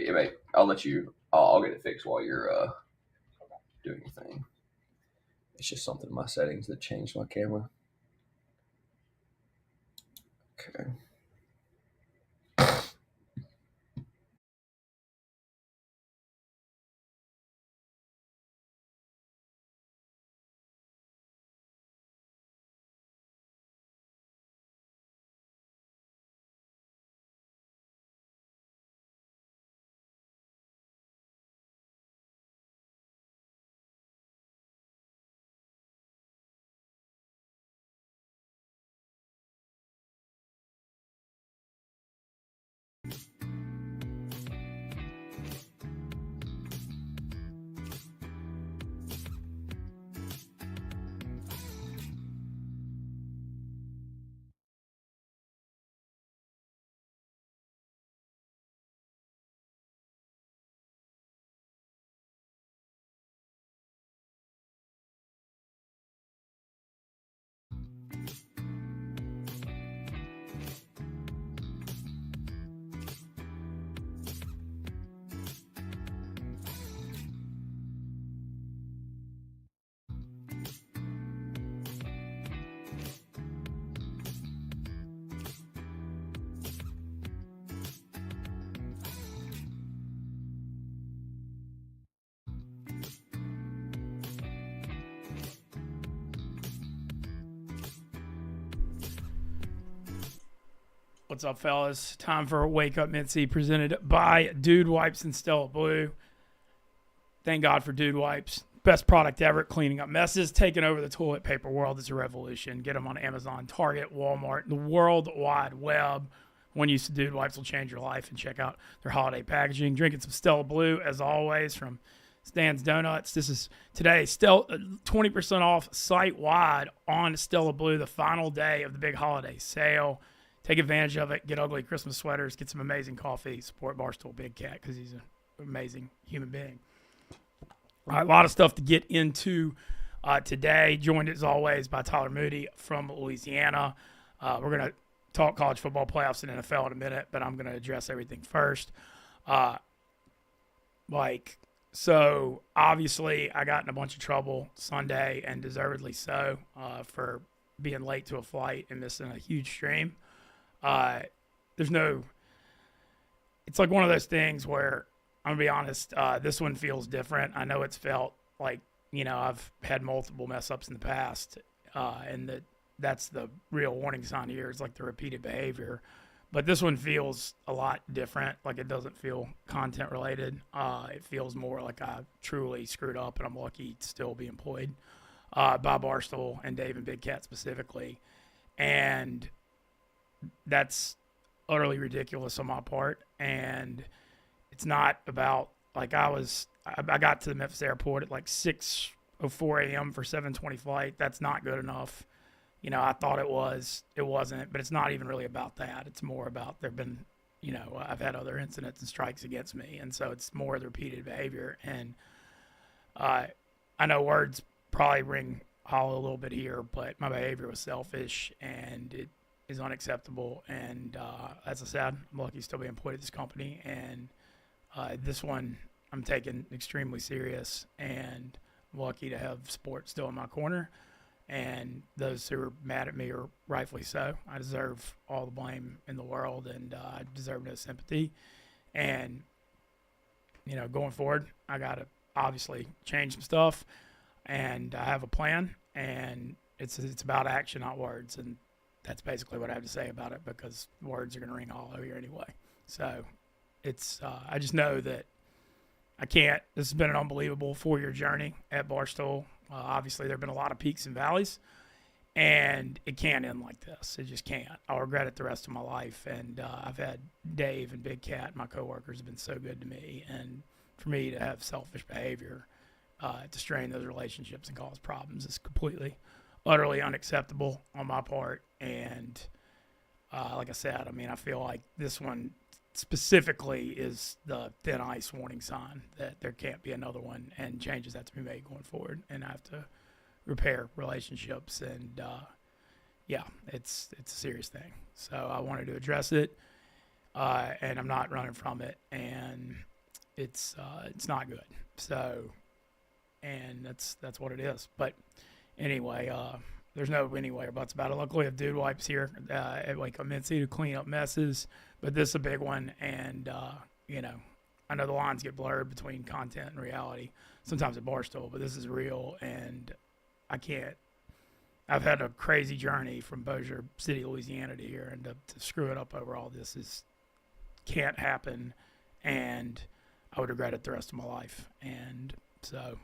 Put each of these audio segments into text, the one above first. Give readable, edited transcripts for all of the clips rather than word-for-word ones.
yeah, mate, I'll let you. I'll get it fixed while you're doing your thing. It's just something in my settings that changed my camera. Okay. What's up, fellas? Time for Wake Up Mintzy, presented by Dude Wipes and Stella Blue. Thank God for Dude Wipes. Best product ever at cleaning up messes, taking over the toilet paper world. It's a revolution. Get them on Amazon, Target, Walmart, the World Wide Web. One use of Dude Wipes will change your life, and check out their holiday packaging. Drinking some Stella Blue, as always, from Stan's Donuts. This is today, still 20% off site-wide on Stella Blue, the final day of the big holiday sale. Take advantage of it. Get ugly Christmas sweaters. Get some amazing coffee. Support Barstool Big Cat because he's an amazing human being. All right, a lot of stuff to get into today. Joined as always by Tyler Moody from Louisiana. We're going to talk college football playoffs and NFL in a minute, but I'm going to address everything first. So obviously I got in a bunch of trouble Sunday, and deservedly so, for being late to a flight and missing a huge stream. It's like one of those things where, I'm gonna be honest, this one feels different. I know it's felt like, I've had multiple mess ups in the past, and that's the real warning sign here, is like the repeated behavior. But this one feels a lot different. Like, it doesn't feel content related. It feels more like I truly screwed up, and I'm lucky to still be employed by Barstool and Dave and Big Cat specifically. And that's utterly ridiculous on my part. And it's not about, like, I got to the Memphis airport at like 6:04 a.m. for 7:20 flight. That's not good enough. I thought it was. It wasn't. But it's not even really about that. It's more about there have been, I've had other incidents and strikes against me. And so it's more the repeated behavior. And I know words probably ring hollow a little bit here, but my behavior was selfish, and it is unacceptable. And as I said, I'm lucky to still be employed at this company. And this one I'm taking extremely serious, and I'm lucky to have sports still in my corner. And those who are mad at me are rightfully so. I deserve all the blame in the world, and I deserve no sympathy. And, going forward, I got to obviously change some stuff, and I have a plan, and it's about action, not words. And that's basically what I have to say about it, because words are going to ring hollow here anyway. So it's I just know that I can't. This has been an unbelievable 4-year journey at Barstool. Obviously, there have been a lot of peaks and valleys, and it can't end like this. It just can't. I'll regret it the rest of my life. And I've had Dave and Big Cat, my coworkers, have been so good to me. And for me to have selfish behavior to strain those relationships and cause problems is completely, utterly unacceptable on my part. And like I said, I feel like this one specifically is the thin ice warning sign that there can't be another one, and changes have to be made going forward, and I have to repair relationships. And it's a serious thing. So I wanted to address it, and I'm not running from it. And it's not good. So, and that's what it is. But anyway, there's no anyway or buts about it. Luckily, I have dude wipes here at Wake Up Mintzy to clean up messes. But this is a big one, and I know the lines get blurred between content and reality sometimes at Barstool, but this is real, and I can't. I've had a crazy journey from Bossier City, Louisiana to here, and to screw it up over all this can't happen, and I would regret it the rest of my life. And so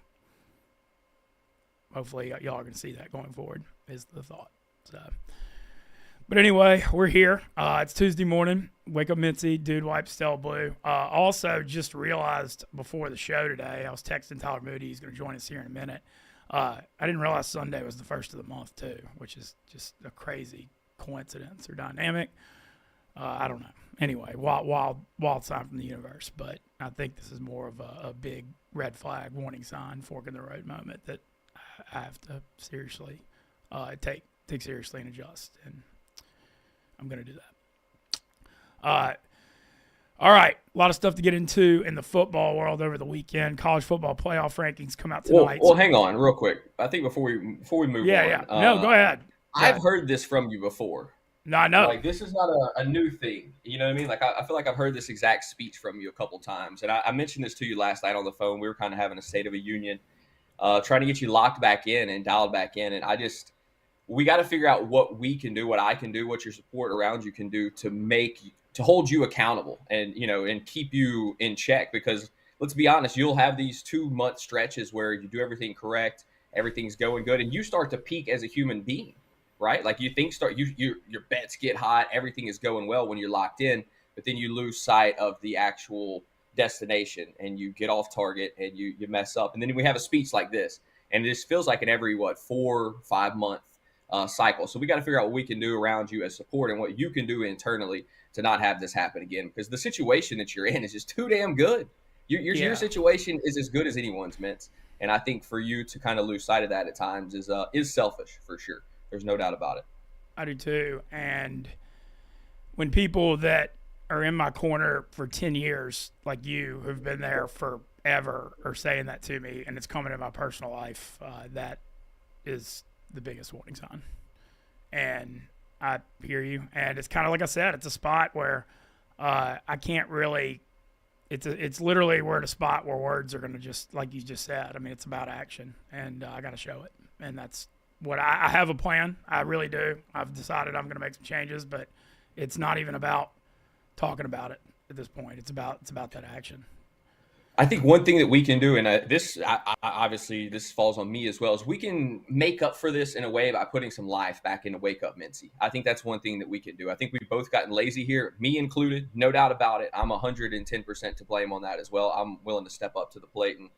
hopefully y'all are going to see that going forward is the thought. So, but anyway, we're here. It's Tuesday morning. Wake Up Mintzy, Dude Wipe, Stella Blue. Also, just realized before the show today, I was texting Tyler Moody. He's going to join us here in a minute. I didn't realize Sunday was the first of the month too, which is just a crazy coincidence or dynamic. I don't know. Anyway, wild sign from the universe, but I think this is more of a big red flag, warning sign, fork in the road moment that I have to seriously take seriously and adjust, and I'm going to do that. All right, a lot of stuff to get into in the football world over the weekend. College football playoff rankings come out tonight. Well, hang on real quick. I think before we move on. Yeah. No, go ahead. I've heard this from you before. No, I know. Like, this is not a new thing. You know what I mean? Like, I feel like I've heard this exact speech from you a couple times. And I mentioned this to you last night on the phone. We were kind of having a state of a union, trying to get you locked back in and dialed back in. And we got to figure out what we can do, what I can do, what your support around you can do to hold you accountable and keep you in check, because let's be honest, you'll have these 2-month stretches where you do everything correct, everything's going good, and you start to peak as a human being, right? Like, your bets get hot, everything is going well when you're locked in, but then you lose sight of the actual destination and you get off target and you mess up. And then we have a speech like this, and this feels like an every 4-5 month cycle. So we got to figure out what we can do around you as support and what you can do internally to not have this happen again, because the situation that you're in is just too damn good. Your situation is as good as anyone's, Mintz. And I think for you to kind of lose sight of that at times is selfish, for sure. There's no doubt about it. I do too. And when people that are in my corner for 10 years, like you, who've been there forever, are saying that to me, and it's coming in my personal life, that is the biggest warning sign. And I hear you. And it's kind of like I said, it's a spot where I can't really – it's literally we're at a spot where words are going to just – like you just said. I mean, it's about action, and I got to show it. And that's what I have a plan. I really do. I've decided I'm going to make some changes, but it's not even about talking about it at this point. It's about that action. I think one thing that we can do, and obviously this falls on me as well, is we can make up for this in a way by putting some life back into Wake Up Mintzy. I think that's one thing that we can do. I think we've both gotten lazy here, me included, no doubt about it. I'm 110% to blame on that as well. I'm willing to step up to the plate and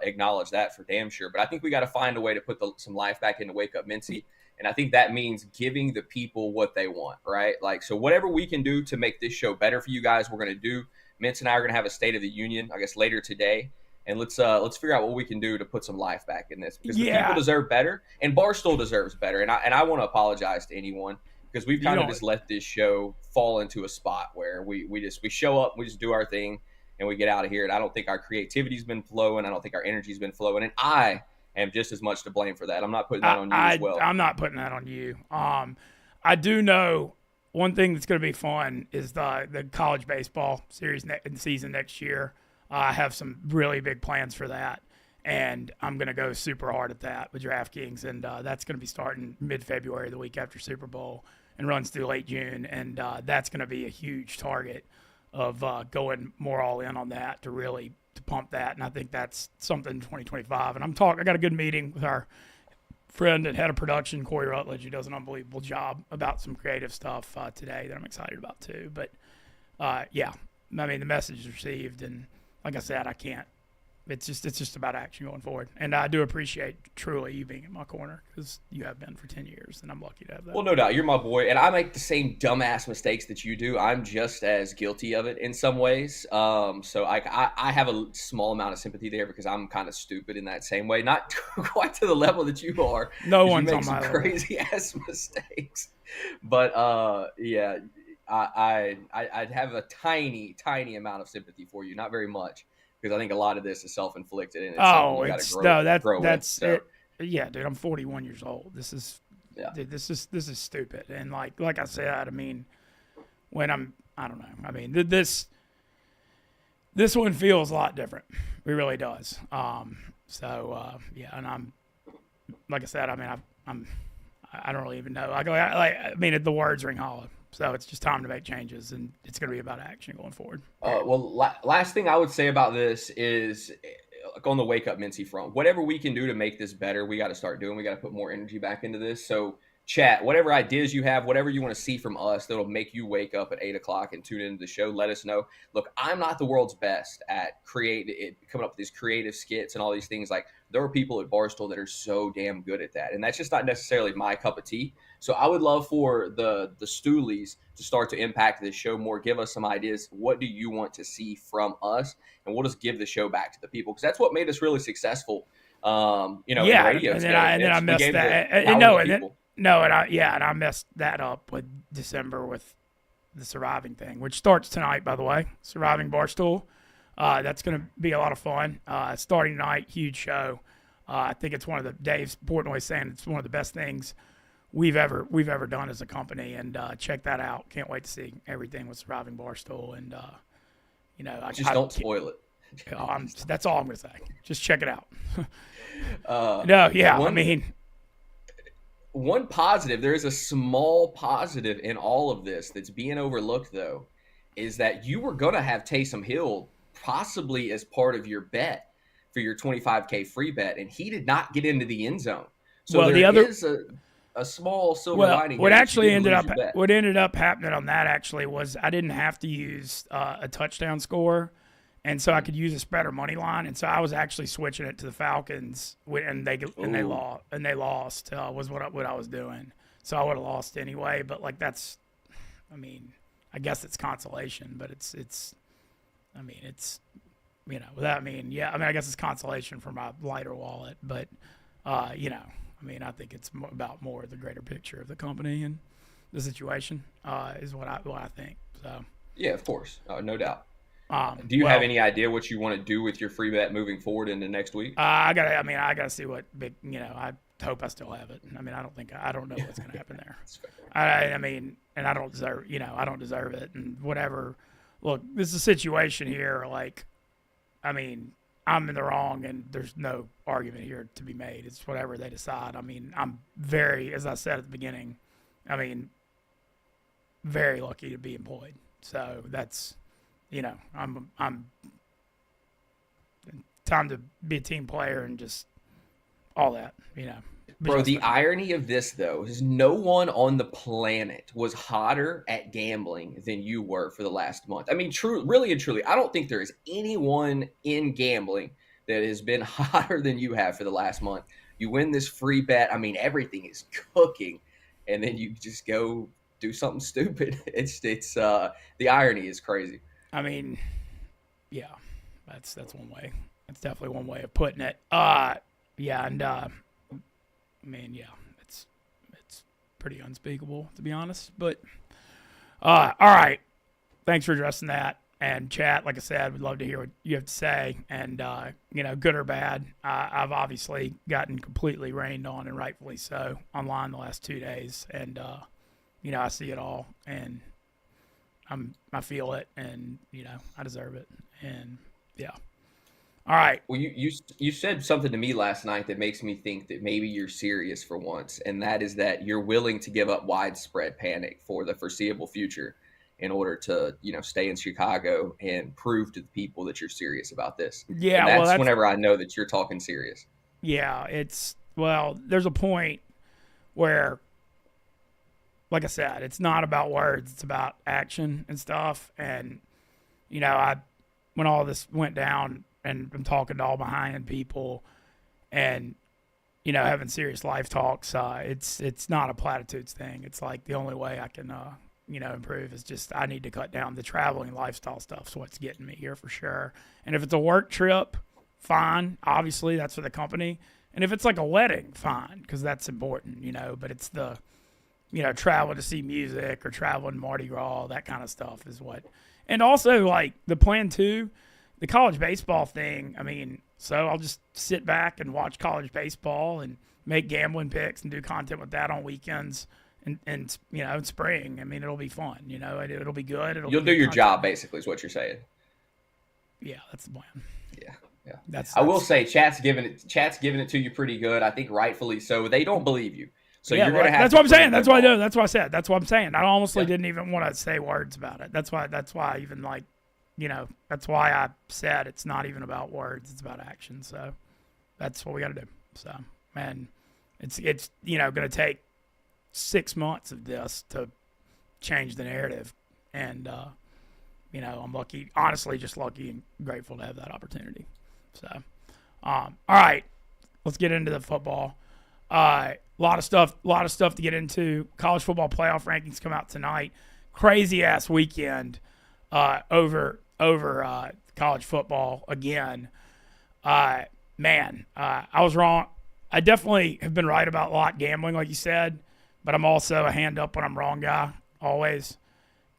acknowledge that for damn sure. But I think we got to find a way to put some life back into Wake Up Mintzy. And I think that means giving the people what they want, right? Like, so whatever we can do to make this show better for you guys, we're going to do. Mintz and I are going to have a State of the Union, I guess, later today. And let's figure out what we can do to put some life back in this, because the people deserve better, and Barstool deserves better. And I want to apologize to anyone, because we've kind of just let this show fall into a spot where we show up, we just do our thing, and we get out of here. And I don't think our creativity's been flowing. I don't think our energy's been flowing. And I am just as much to blame for that. I'm not putting that on you as well. I'm not putting that on you. I do know one thing that's going to be fun is the college baseball series season next year. I have some really big plans for that, and I'm going to go super hard at that with DraftKings, and that's going to be starting mid-February, the week after Super Bowl, and runs through late June, and that's going to be a huge target of going more all in on that to pump that, and I think that's something in 2025. And I got a good meeting with our friend and head of production, Corey Rutledge, who does an unbelievable job about some creative stuff today that I'm excited about too. But yeah, I mean, the message is received, and like I said, I can't. It's just about action going forward. And I do appreciate truly you being in my corner, because you have been for 10 years, and I'm lucky to have that. Well, no doubt. You're my boy, and I make the same dumbass mistakes that you do. I'm just as guilty of it in some ways. So I have a small amount of sympathy there, because I'm kind of stupid in that same way. Not quite to the level that you are. No one's you make on my some level. Crazy-ass mistakes. But, yeah, I'd have a tiny amount of sympathy for you, not very much, because I think a lot of this is self-inflicted and it's something Oh, you got to it's no, grow in. that's So it. Yeah, dude, I'm 41 years old. yeah, Dude, this is stupid. And like I said, I mean, when I don't know. I mean, this one feels a lot different. It really does. Yeah, and I'm like I said. I mean, I don't really even know. I mean, the words ring hollow. So it's just time to make changes, and it's going to be about action going forward. last thing I would say about this is like on the Wake Up Mintzy front, whatever we can do to make this better, we got to start doing. We got to put more energy back into this. So chat, whatever ideas you have, whatever you want to see from us that'll make you wake up at 8 o'clock and tune into the show, let us know. Look, I'm not the world's best at coming up with these creative skits and all these things. Like, there are people at Barstool that are so damn good at that, and that's just not necessarily my cup of tea. So I would love for the Stoolies to start to impact this show more. Give us some ideas. What do you want to see from us? And we'll just give the show back to the people, because that's what made us really successful. In Yeah, radio and today. then I We messed gave the that. And power no, to and then people. no, and I messed that up with December with the surviving thing, which starts tonight, by the way. Surviving Barstool. That's going to be a lot of fun. Starting tonight, huge show. I think it's one of the Dave Portnoy saying it's one of the best things we've ever done as a company, and check that out. Can't wait to see everything with Surviving Barstool, and Just don't spoil it. that's all I'm going to say. Just check it out. No, yeah, I mean, One positive, there is a small positive in all of this that's being overlooked, though, is that you were going to have Taysom Hill possibly as part of your bet for your 25K free bet, and he did not get into the end zone. So well, there the other is a small silver Well, lining here that you didn't lose your bet. what ended up happening on that actually was I didn't have to use a touchdown score, and so I could use a spread or money line, and so I was actually switching it to the Falcons, and they lost was what I was doing. So I would have lost anyway, but like I mean, I guess it's consolation, but I mean it's I guess it's consolation for my lighter wallet, but I mean, I think it's about more the greater picture of the company and the situation is what I think. So Yeah, of course, no doubt. Do you well, have any idea what you want to do with your free bet moving forward into next week? I gotta see what big. I hope I still have it. I mean, I don't know what's gonna happen there. I mean, and I don't deserve. I don't deserve it. And whatever. Look, this is a situation here. Like, I mean, I'm in the wrong, and there's no argument here to be made. It's whatever they decide. I mean, I'm very, as I said at the beginning, I mean, very lucky to be employed. So that's, I'm time to be a team player and just all that. Bro, the irony of this, though, is no one on the planet was hotter at gambling than you were for the last month. I mean, really and truly, I don't think there is anyone in gambling that has been hotter than you have for the last month. You win this free bet. I mean, everything is cooking, and then you just go do something stupid. It's the irony is crazy. I mean, yeah, that's one way. That's definitely one way of putting it. Yeah, and I mean, yeah, it's pretty unspeakable, to be honest. But all right, thanks for addressing that. And chat, like I said, we'd love to hear what you have to say. And good or bad, I've obviously gotten completely rained on, and rightfully so, online the last 2 days. And I see it all, and I feel it, and I deserve it. And yeah. All right. Well, you said something to me last night that makes me think that maybe you're serious for once, and that is that you're willing to give up widespread panic for the foreseeable future in order to stay in Chicago and prove to the people that you're serious about this. Yeah, And that's whenever I know that you're talking serious. Yeah, there's a point where, like I said, it's not about words, it's about action and stuff. And when all this went down, and I'm talking to all my high-end people, and having serious life talks. It's not a platitudes thing. It's like the only way I can improve is just I need to cut down the traveling lifestyle stuff. So what's getting me here for sure. And if it's a work trip, fine. Obviously, that's for the company. And if it's like a wedding, fine, because that's important. But it's the travel to see music or travel in Mardi Gras, that kind of stuff is what. And also, like, the plan too, the college baseball thing, I mean, so I'll just sit back and watch college baseball and make gambling picks and do content with that on weekends and in spring. I mean, it'll be fun, it'll be good. You'll do your job, basically, is what you're saying. Yeah, that's the plan. Yeah. Yeah. That's I will say chat's giving it to you pretty good. I think rightfully so. They don't believe you. So you're going to have That's to what I'm saying. That's why what I do. That's what I said. That's what I'm saying. I honestly didn't even want to say words about it. That's why I even that's why I said it's not even about words. It's about action. So that's what we got to do. So, man, it's going to take 6 months of this to change the narrative. And, I'm lucky, honestly, just lucky and grateful to have that opportunity. So, all right, let's get into the football. A lot of stuff to get into. College football playoff rankings come out tonight. Crazy ass weekend over college football again. I was wrong. I definitely have been right about lot gambling, like you said, but I'm also a hand up when I'm wrong guy. Always.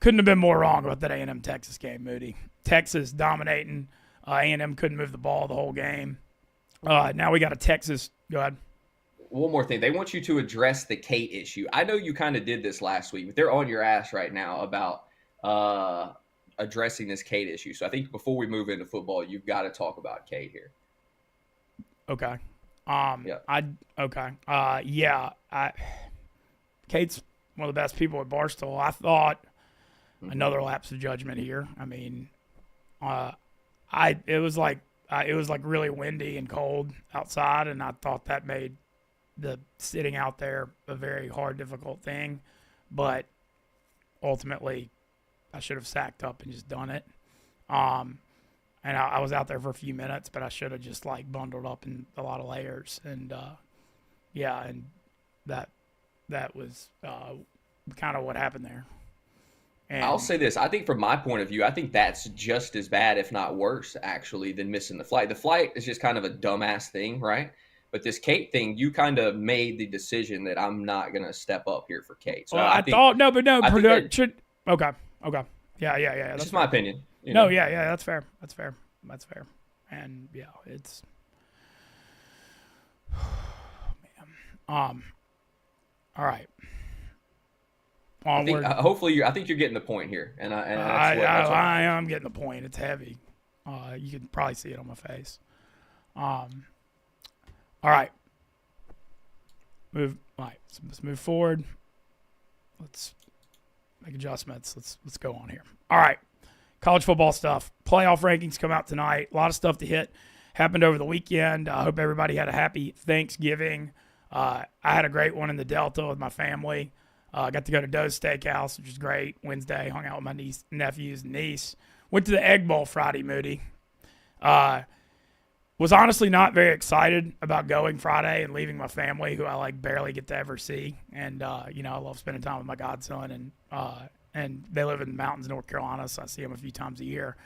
Couldn't have been more wrong about that A&M Texas game, Moody. Texas dominating. A&M couldn't move the ball the whole game. Now we got a Texas. Go ahead. One more thing. They want you to address the Kate issue. I know you kind of did this last week, but they're on your ass right now about addressing this Kate issue. So I think before we move into football, you've got to talk about Kate here. Okay. Kate's one of the best people at Barstool. I thought another lapse of judgment here. I mean, it was like really windy and cold outside, and I thought that made the sitting out there a very hard, difficult thing. But ultimately, I should have sacked up and just done it. And I was out there for a few minutes, but I should have just bundled up in a lot of layers. And and that was kind of what happened there. And I'll say this. I think from my point of view, I think that's just as bad, if not worse, actually, than missing the flight. The flight is just kind of a dumbass thing, right? But this Kate thing, you kind of made the decision that I'm not going to step up here for Kate. So okay. Yeah. That's just my opinion. That's fair. And yeah, it's man. All right. Onward. I think you're getting the point here, and I am getting the point. It's heavy. You can probably see it on my face. All right. Let's move forward. Let's make adjustments. Let's go on here. All right. College football stuff. Playoff rankings come out tonight. A lot of stuff to hit. Happened over the weekend. I hope everybody had a happy Thanksgiving. I had a great one in the Delta with my family. Got to go to Doe's Steakhouse, which was great. Wednesday, hung out with my nephews and niece. Went to the Egg Bowl Friday, Moody. Was honestly not very excited about going Friday and leaving my family, who I barely get to ever see. And I love spending time with my godson, and they live in the mountains of North Carolina, so I see them a few times a year.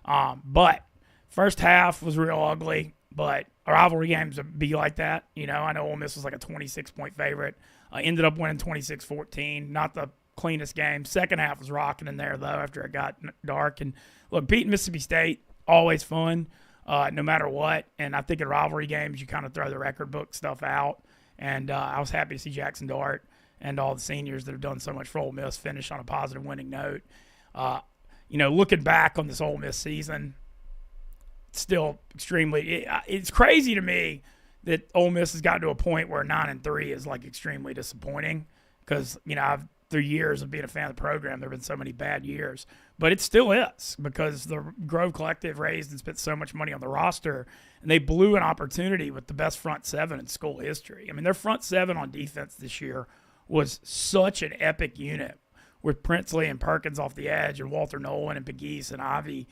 But first half was real ugly. But rivalry games be like that. I know Ole Miss was like a 26-point favorite. Ended up winning 26-14. Not the cleanest game. Second half was rocking in there, though, after it got dark. And, look, beating Mississippi State, always fun, no matter what. And I think in rivalry games, you kind of throw the record book stuff out. And I was happy to see Jackson Dart and all the seniors that have done so much for Ole Miss finish on a positive winning note. Looking back on this Ole Miss season, still extremely it's crazy to me that Ole Miss has gotten to a point where 9-3 is extremely disappointing, because through years of being a fan of the program, there have been so many bad years, but it still is, because the Grove Collective raised and spent so much money on the roster, and they blew an opportunity with the best front seven in school history. I mean, their front seven on defense this year was such an epic unit, with Princely and Perkins off the edge, and Walter Nolan and Pegues and Ivy.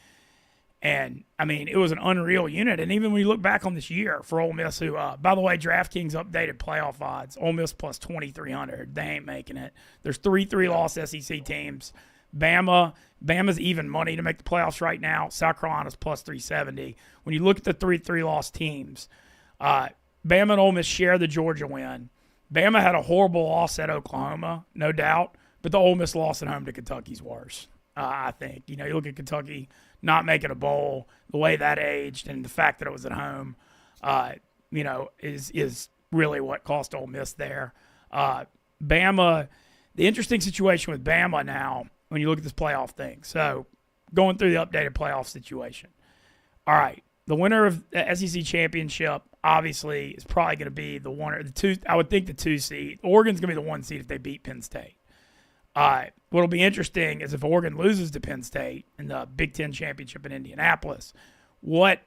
And, I mean, it was an unreal unit. And even when you look back on this year for Ole Miss, who, by the way, DraftKings updated playoff odds. Ole Miss plus 2,300. They ain't making it. There's 3 3-loss SEC teams. Bama's even money to make the playoffs right now. South Carolina's plus 370. When you look at the 3 3-loss teams, Bama and Ole Miss share the Georgia win. Bama had a horrible loss at Oklahoma, no doubt, but the Ole Miss loss at home to Kentucky's worse. I think you look at Kentucky not making a bowl, the way that aged, and the fact that it was at home, is really what cost Ole Miss there. Bama, the interesting situation with Bama now when you look at this playoff thing. So going through the updated playoff situation. All right, the winner of the SEC championship obviously is probably going to be the one or the two. I would think the 2 seed. Oregon's going to be the 1 seed if they beat Penn State. What'll be interesting is if Oregon loses to Penn State in the Big Ten championship in Indianapolis, what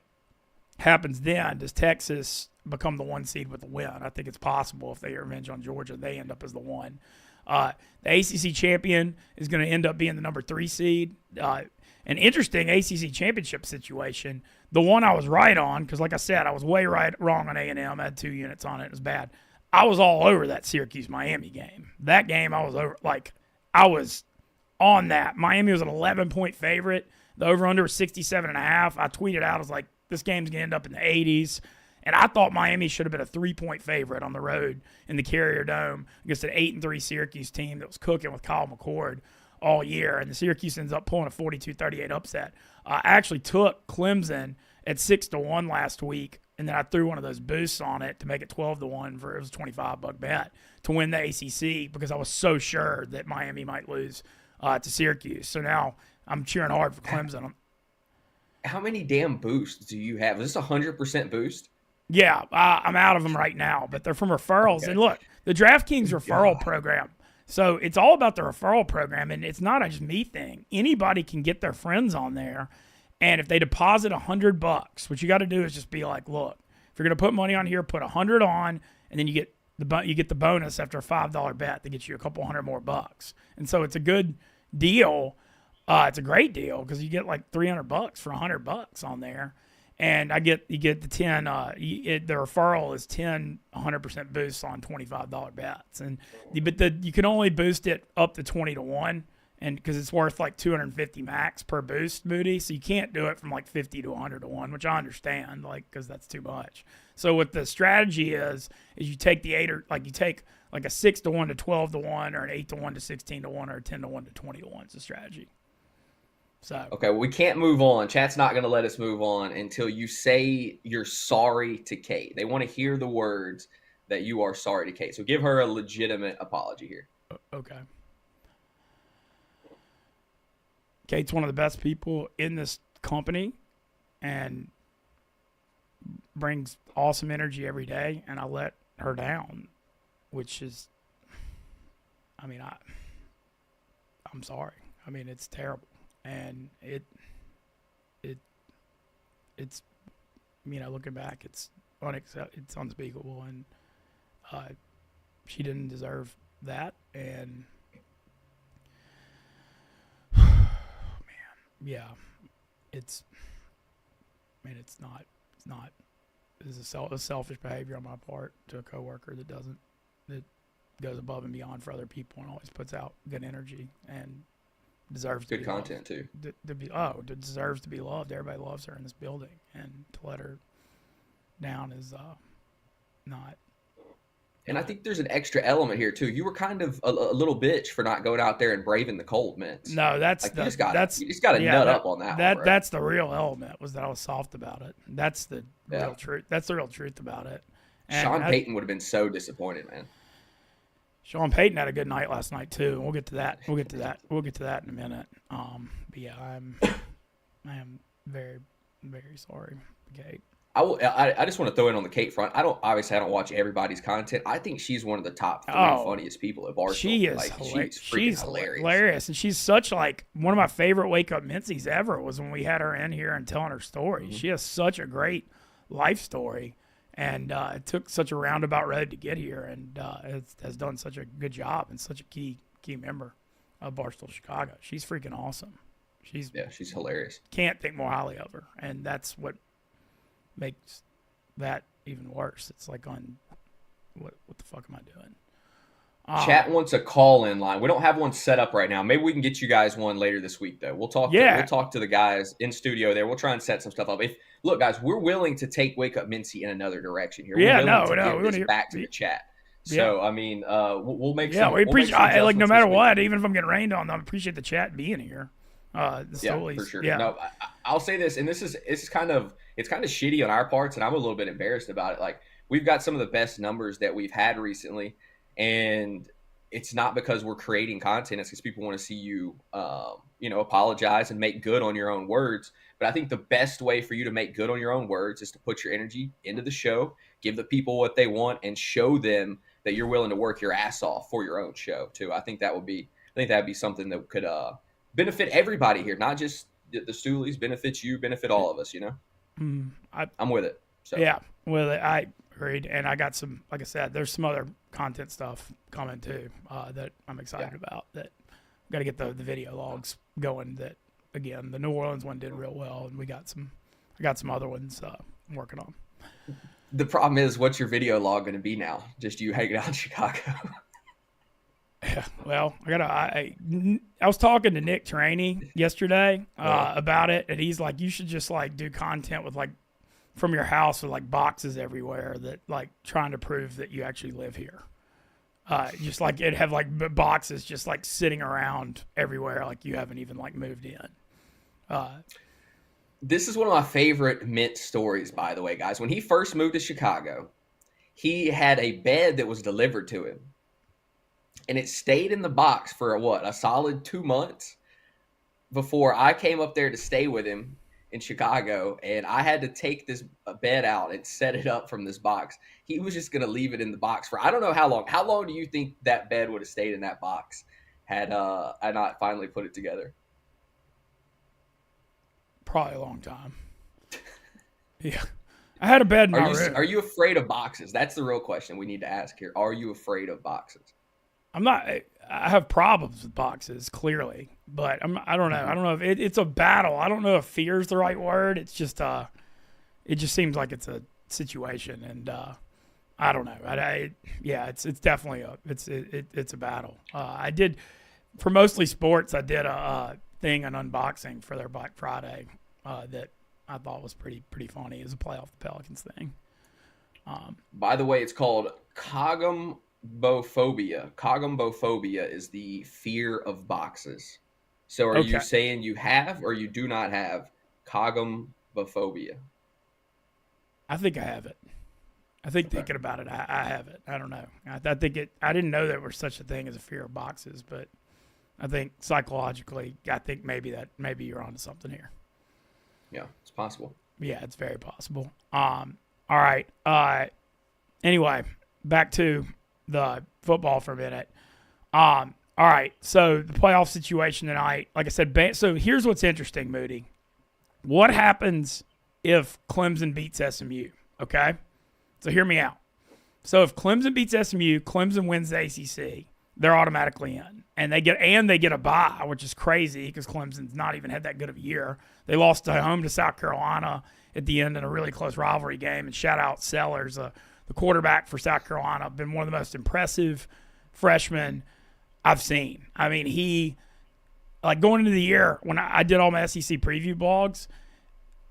happens then? Does Texas become the 1 seed with the win? I think it's possible if they get revenge on Georgia, they end up as the 1. The ACC champion is going to end up being the number 3 seed. An interesting ACC championship situation. The one I was right on, because like I said, I was way wrong on A&M. I had 2 units on it. It was bad. I was all over that Syracuse-Miami game. That game I was over, I was on that. Miami was an 11-point favorite. The over-under was 67.5. I tweeted out, I was like, this game's going to end up in the 80s. And I thought Miami should have been a 3-point favorite on the road in the Carrier Dome against an 8-3 Syracuse team that was cooking with Kyle McCord all year. And the Syracuse ends up pulling a 42-38 upset. I actually took Clemson at 6-1 last week, and then I threw one of those boosts on it to make it 12-1 for it was a $25 bet to win the ACC because I was so sure that Miami might lose to Syracuse. So now I'm cheering hard for Clemson. How many damn boosts do you have? Is this 100% boost? Yeah, I'm out of them right now, but they're from referrals. Okay. And look, the DraftKings referral program. So it's all about the referral program, and it's not a just me thing. Anybody can get their friends on there, and if they deposit $100, what you got to do is just be like, look, if you're going to put money on here, put $100 on, and then you get the bonus after a $5 bet that gets you a couple hundred more bucks. And so it's a good deal. It's a great deal because you get like $300 for $100 on there. And you get the 10, the referral is 10 100% boosts on $25 bets. But you can only boost it up to 20-1, and because it's worth like 250 max per boost, Moody. So you can't do it from like 50 to 100-1, which I understand, because that's too much. So what the strategy is you take the 8 or you take like a 6-1 to 12-1 or an 8-1 to 16-1 or a 10-1 to 20-1. It's a strategy. So. Okay, well, we can't move on. Chat's not going to let us move on until you say you're sorry to Kate. They want to hear the words that you are sorry to Kate. So give her a legitimate apology here. Okay. Kate's one of the best people in this company and brings awesome energy every day, and I let her down, which is, I'm sorry. It's terrible. And it's looking back, it's unspeakable, and she didn't deserve that. And yeah, it's not. It's a selfish behavior on my part to a coworker that goes above and beyond for other people and always puts out good energy and deserves good content too. Deserves to be loved. Everybody loves her in this building, and to let her down is not. And I think there's an extra element here too. You were kind of a little bitch for not going out there and braving the cold mints. No, you just got to nut up on that. That's the real element, was that I was soft about it. That's the real truth. That's the real truth about it. And Sean Payton would have been so disappointed, man. Sean Payton had a good night last night too. We'll get to that. We'll get to that in a minute. But yeah, I am very, very sorry, Kate. I just want to throw in on the Kate front. I don't watch everybody's content. I think she's one of the top 3 funniest people at Barstool. She is she's hilarious. And she's such one of my favorite Wake Up Mintzys ever was when we had her in here and telling her story. Mm-hmm. She has such a great life story. And it took such a roundabout road to get here, and has done such a good job and such a key member of Barstool Chicago. She's freaking awesome. She's hilarious. Can't think more highly of her, and that's what makes that even worse. It's like on what the fuck am I doing? Chat wants a call-in line. We don't have one set up right now. Maybe we can get you guys one later this week, though. We'll talk to the guys in studio there. We'll try and set some stuff up. Look, guys, we're willing to take Wake Up Mintzy in another direction here. We're willing to give this back to the chat. So I mean, we'll make Yeah, some we we'll make appreciate some like no adjustments matter this week. what, even if I'm getting rained on, I appreciate the chat being here. The Yeah, for Stoolies. sure. Yeah. No, I'll say this, and it's kind of shitty on our parts, and I'm a little bit embarrassed about it. Like we've got some of the best numbers that we've had recently, and it's not because we're creating content; it's because people want to see you, apologize and make good on your own words. But I think the best way for you to make good on your own words is to put your energy into the show, give the people what they want, and show them that you're willing to work your ass off for your own show too. I think that'd be something that could benefit everybody here, not just the Stoolies. Benefits you, benefit all of us. I'm with it. So Yeah, well, I agreed, and I got some. Like I said, there's some other content stuff coming too that I'm excited about. That got to get the video logs going. That again, the New Orleans one did real well, and I got some other ones I'm working on. The problem is, what's your video log going to be now? Just you hanging out in Chicago? Yeah, well, I was talking to Nick Traney yesterday about it, and he's like, you should just like do content with like from your house with like boxes everywhere that like trying to prove that you actually live here. Just like it'd have like boxes just like sitting around everywhere, like you haven't even like moved in. This is one of my favorite Mint stories, by the way, guys. When he first moved to Chicago, he had a bed that was delivered to him. And it stayed in the box for a solid 2 months before I came up there to stay with him in Chicago. And I had to take this bed out and set it up from this box. He was just going to leave it in the box for, I don't know how long. How long do you think that bed would have stayed in that box had I not finally put it together? Probably a long time. Yeah. I had a bed in my room. Are you afraid of boxes? That's the real question we need to ask here. Are you afraid of boxes? I'm not. I have problems with boxes, clearly, but I don't know. I don't know if it's a battle. I don't know if fear is the right word. It's just it just seems like it's a situation, and I don't know. It's definitely it's a battle. I did for Mostly Sports. I did an unboxing for their Black Friday that I thought was pretty funny. It was a play off the Pelicans thing. By the way, it's called Cogumbophobia. Cogumbophobia is the fear of boxes. So are you saying you have or you do not have cogumbophobia? I think I have it. I think thinking about it, I have it. I don't know. I think it. I didn't know there was such a thing as a fear of boxes, but I think psychologically, I think maybe you're onto something here. Yeah, it's possible. Yeah, it's very possible. All right. Anyway, back to the football for a minute. All right. So the playoff situation tonight, like I said, so here's what's interesting, Moody. What happens if Clemson beats SMU? Okay. So hear me out. So if Clemson beats SMU, Clemson wins the ACC, they're automatically in. And they get a bye, which is crazy because Clemson's not even had that good of a year. They lost at home to South Carolina at the end in a really close rivalry game. And shout out Sellers, the quarterback for South Carolina, been one of the most impressive freshmen I've seen. I mean, he, like going into the year, when I did all my SEC preview blogs,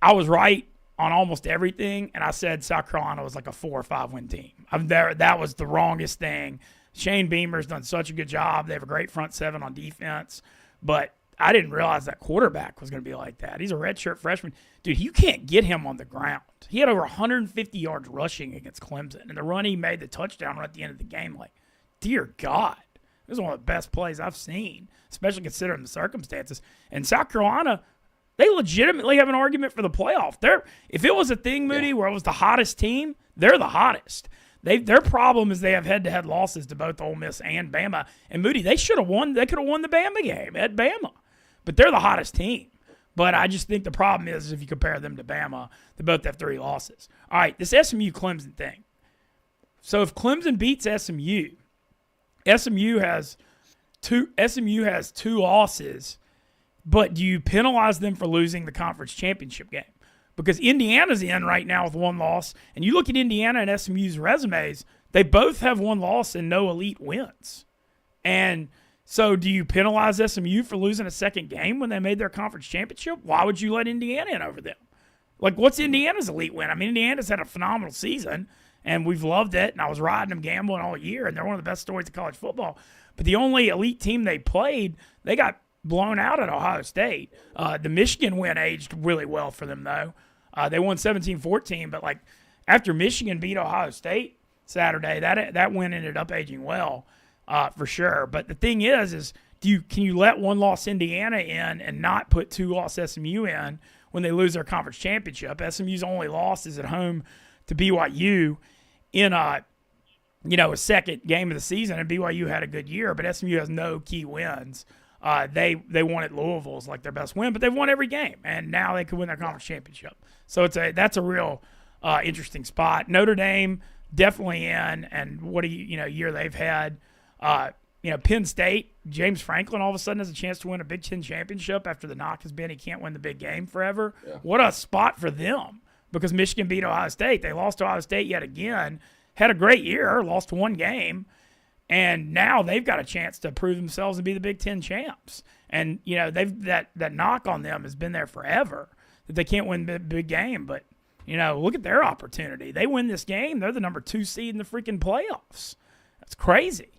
I was right on almost everything, and I said South Carolina was like a 4 or 5 win team. That was the wrongest thing. Shane Beamer's done such a good job. They have a great front seven on defense, but I didn't realize that quarterback was going to be like that. He's a redshirt freshman. Dude, you can't get him on the ground. He had over 150 yards rushing against Clemson, and the run he made, the touchdown right at the end of the game, like, dear God. This is one of the best plays I've seen, especially considering the circumstances. And South Carolina, they legitimately have an argument for the playoff. If it was a thing, Moody, where it was the hottest team, they're the hottest. Their problem is they have head-to-head losses to both Ole Miss and Bama. And Moody, they should have won. They could have won the Bama game at Bama. But they're the hottest team. But I just think the problem is if you compare them to Bama, they both have 3 losses. All right, this SMU-Clemson thing. So if Clemson beats SMU has two losses, but do you penalize them for losing the conference championship game? Because Indiana's in right now with 1 loss, and you look at Indiana and SMU's resumes, they both have 1 loss and no elite wins. And so do you penalize SMU for losing a second game when they made their conference championship? Why would you let Indiana in over them? Like, what's Indiana's elite win? I mean, Indiana's had a phenomenal season, and we've loved it. And I was riding them gambling all year, and they're one of the best stories of college football. But the only elite team they played, they got blown out at Ohio State. The Michigan win aged really well for them, though. They won 17-14, but like after Michigan beat Ohio State Saturday, that win ended up aging well for sure. But the thing is can you let one-loss Indiana in and not put two-loss SMU in when they lose their conference championship? SMU's only loss is at home to BYU in a second game of the season, and BYU had a good year, but SMU has no key wins. They won at Louisville as like their best win, but they've won every game, and now they could win their conference championship. So that's a real interesting spot. Notre Dame definitely in, and what a year they've had. Penn State, James Franklin all of a sudden has a chance to win a Big Ten championship after the knock has been he can't win the big game forever. Yeah. What a spot for them, because Michigan beat Ohio State. They lost to Ohio State yet again, had a great year, lost one game, and now they've got a chance to prove themselves and be the Big Ten champs. And, they've that knock on them has been there forever, that they can't win the big game. But, look at their opportunity. They win this game, they're the number 2 seed in the freaking playoffs. That's crazy.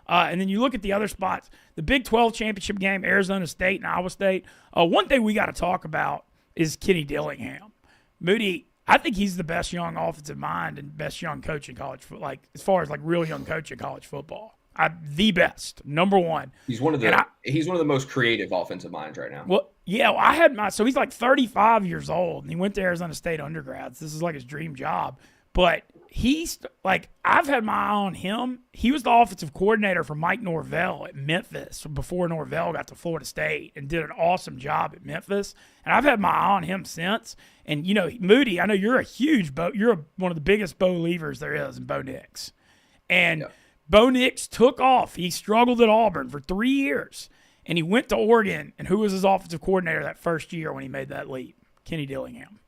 And then you look at the other spots, the Big 12 championship game, Arizona State and Iowa State. One thing we got to talk about is Kenny Dillingham. Moody, I think he's the best young offensive mind and best young coach in college football, like as far as like real young coach in college football. The best, number one. He's one of the most creative offensive minds right now. Well, yeah, so he's like 35 years old, and he went to Arizona State undergrads. This is like his dream job. But he's like, I've had my eye on him. He was the offensive coordinator for Mike Norvell at Memphis before Norvell got to Florida State, and did an awesome job at Memphis. And I've had my eye on him since. And, Moody, I know you're a huge you're one of the biggest Bo Leavers there is in Bo Nix. And yeah. Bo Nix took off. He struggled at Auburn for 3 years. And he went to Oregon. And who was his offensive coordinator that first year when he made that leap? Kenny Dillingham.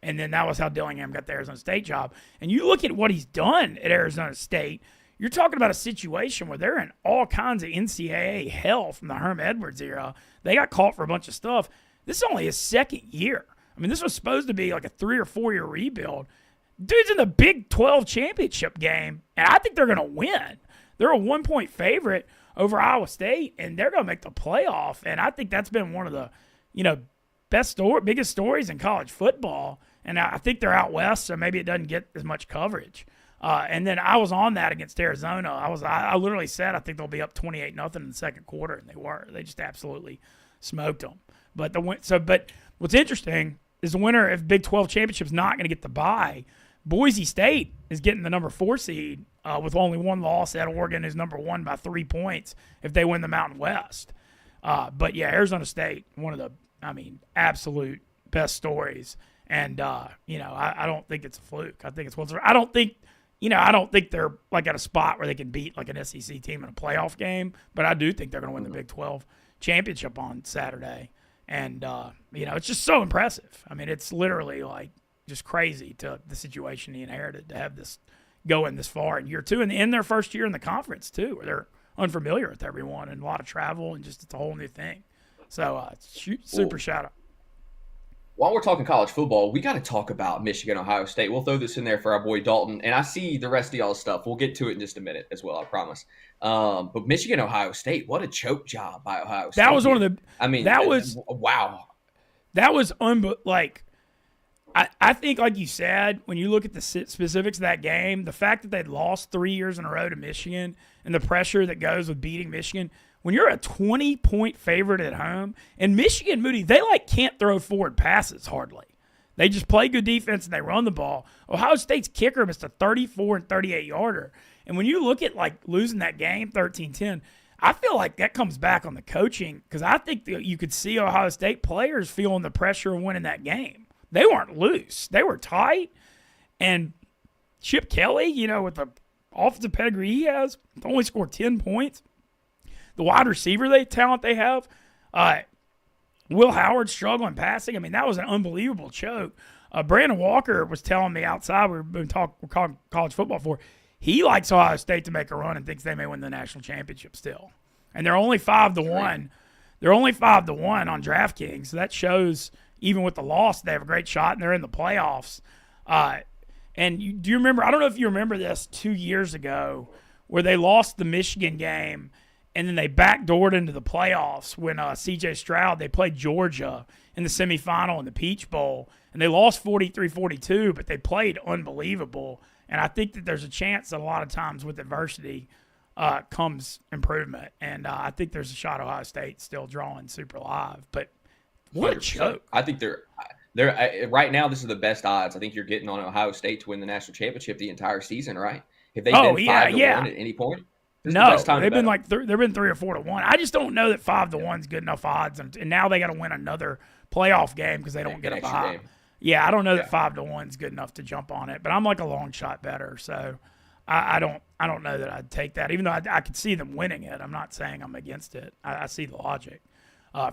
And then that was how Dillingham got the Arizona State job. And you look at what he's done at Arizona State, you're talking about a situation where they're in all kinds of NCAA hell from the Herm Edwards era. They got caught for a bunch of stuff. This is only his second year. I mean, this was supposed to be like a 3 or 4 year rebuild. Dude's in the Big 12 championship game, and I think they're going to win. They're a 1-point favorite over Iowa State, and they're going to make the playoff. And I think that's been one of the, biggest stories in college football. And I think they're out west, so maybe it doesn't get as much coverage. And then I was on that against Arizona. I literally said I think they'll be up 28-0 in the second quarter, and they were. They just absolutely smoked them. But what's interesting is the winner of Big 12 championship is not going to get the bye. Boise State is getting the number 4 seed with only one loss at Oregon, who's number 1 by 3 points if they win the Mountain West. But yeah, Arizona State, one of the absolute best stories. And I don't think it's a fluke. I think it's what's. I don't think they're like at a spot where they can beat like an SEC team in a playoff game. But I do think they're going to win the Big 12 championship on Saturday. And it's just so impressive. I mean, it's literally like just crazy to the situation he inherited to have this going this far in year 2 and in their first year in the conference too, where they're unfamiliar with everyone and a lot of travel and just it's a whole new thing. So super shout out. While we're talking college football, we got to talk about Michigan, Ohio State. We'll throw this in there for our boy Dalton, and I see the rest of y'all's stuff. We'll get to it in just a minute as well, I promise. But Michigan, Ohio State, what a choke job by Ohio State. That was one of the. Wow. That was I think, like you said, when you look at the specifics of that game, the fact that they'd lost 3 years in a row to Michigan and the pressure that goes with beating Michigan. When you're a 20-point favorite at home, and Michigan, Moody, they can't throw forward passes hardly. They just play good defense and they run the ball. Ohio State's kicker missed a 34 and 38-yarder. And when you look at losing that game 13-10, I feel like that comes back on the coaching because I think that you could see Ohio State players feeling the pressure of winning that game. They weren't loose. They were tight. And Chip Kelly, with the offensive pedigree he has, only scored 10 points. The wide receiver talent they have, Will Howard struggling passing. I mean, that was an unbelievable choke. Brandon Walker was telling me outside, we've been talking college football for, he likes Ohio State to make a run and thinks they may win the national championship still. And they're only 5-1. They're only 5-1 on DraftKings. So that shows even with the loss, they have a great shot and they're in the playoffs. And do you remember? I don't know if you remember this 2 years ago, where they lost the Michigan game, and then they backdoored into the playoffs when C.J. Stroud, they played Georgia in the semifinal in the Peach Bowl, and they lost 43-42, but they played unbelievable. And I think that there's a chance that a lot of times with adversity comes improvement. And I think there's a shot Ohio State still drawing super live. But what 100%. a choke. I think they're right now. This is the best odds. I think you're getting on Ohio State to win the national championship the entire season, right? If they've been 5-1 at any point, no, they've been they've been 3 or 4 to 1. I just don't know that 5 to 1's good enough odds, and now they got to win another playoff game because they don't get a bye. Yeah, I don't know that 5 to 1's good enough to jump on it, but I'm like a long shot better, so I don't know that I'd take that. Even though I could see them winning it, I'm not saying I'm against it. I see the logic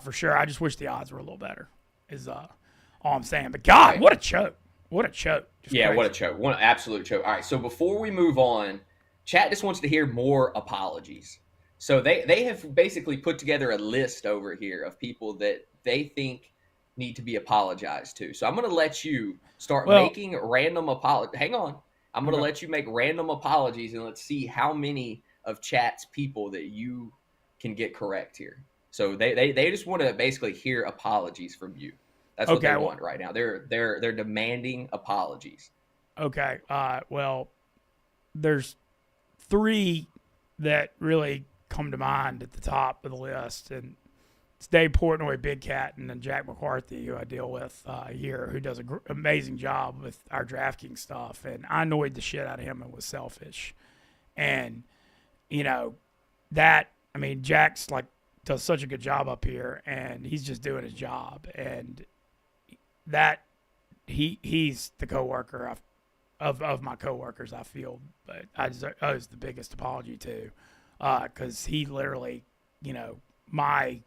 for sure. I just wish the odds were a little better. Is all I'm saying. But God, what a choke! What a choke! Just crazy. What a choke! What an absolute choke! All right, so before we move on, chat just wants to hear more apologies. So they have basically put together a list over here of people that they think need to be apologized to. So I'm going to let you start making random apologies. Hang on. I'm going to let you make random apologies, and let's see how many of chat's people that you can get correct here. So they just want to basically hear apologies from you. That's what they want right now. They're demanding apologies. Okay. Well, there's 3 that really come to mind at the top of the list, and it's Dave Portnoy, Big Cat, and then Jack McCarthy, who I deal with here, who does an amazing job with our DraftKings stuff. And I annoyed the shit out of him and was selfish. And, Jack's does such a good job up here, and he's just doing his job. And that he's the coworker of my coworkers, I feel, but I was the biggest apology to, because he literally, my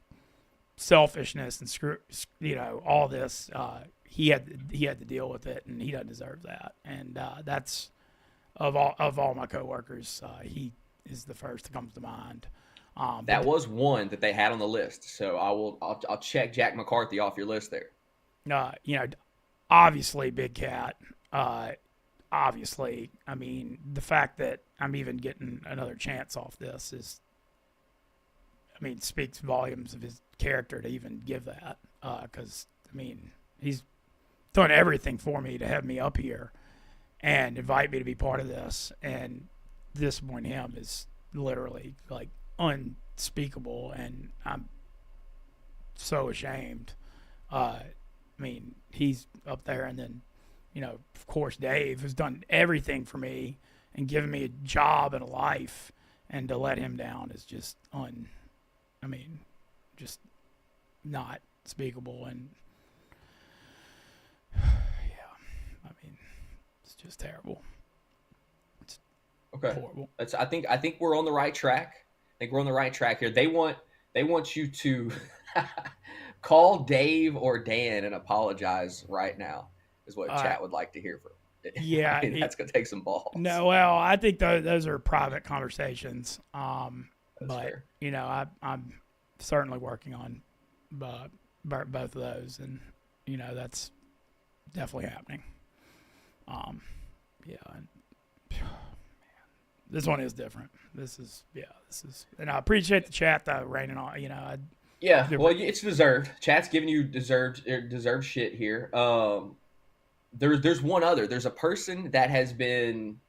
selfishness and all this, he had to deal with it, and he doesn't deserve that. And that's of all my coworkers, he is the first that comes to mind. That was one that they had on the list, so I'll check Jack McCarthy off your list there. Obviously, Big Cat. Obviously, the fact that I'm even getting another chance off this speaks volumes of his character to even give that. Because, he's done everything for me to have me up here and invite me to be part of this. And disappointing him is literally, unspeakable. And I'm so ashamed. He's up there, and then, of course, Dave has done everything for me and given me a job and a life, and to let him down is just just not speakable. And it's just terrible. It's horrible. I think we're on the right track. I think we're on the right track here. They want you to call Dave or Dan and apologize right now, is what chat would like to hear from. Yeah, that's gonna take some balls. No, well, I think those are private conversations. But fair. I'm certainly working on both of those, and that's definitely happening. This one is different. This is, and I appreciate the chat though, raining on. Well, it's deserved. Chat's giving you deserved shit here. There's one other. There's a person that has been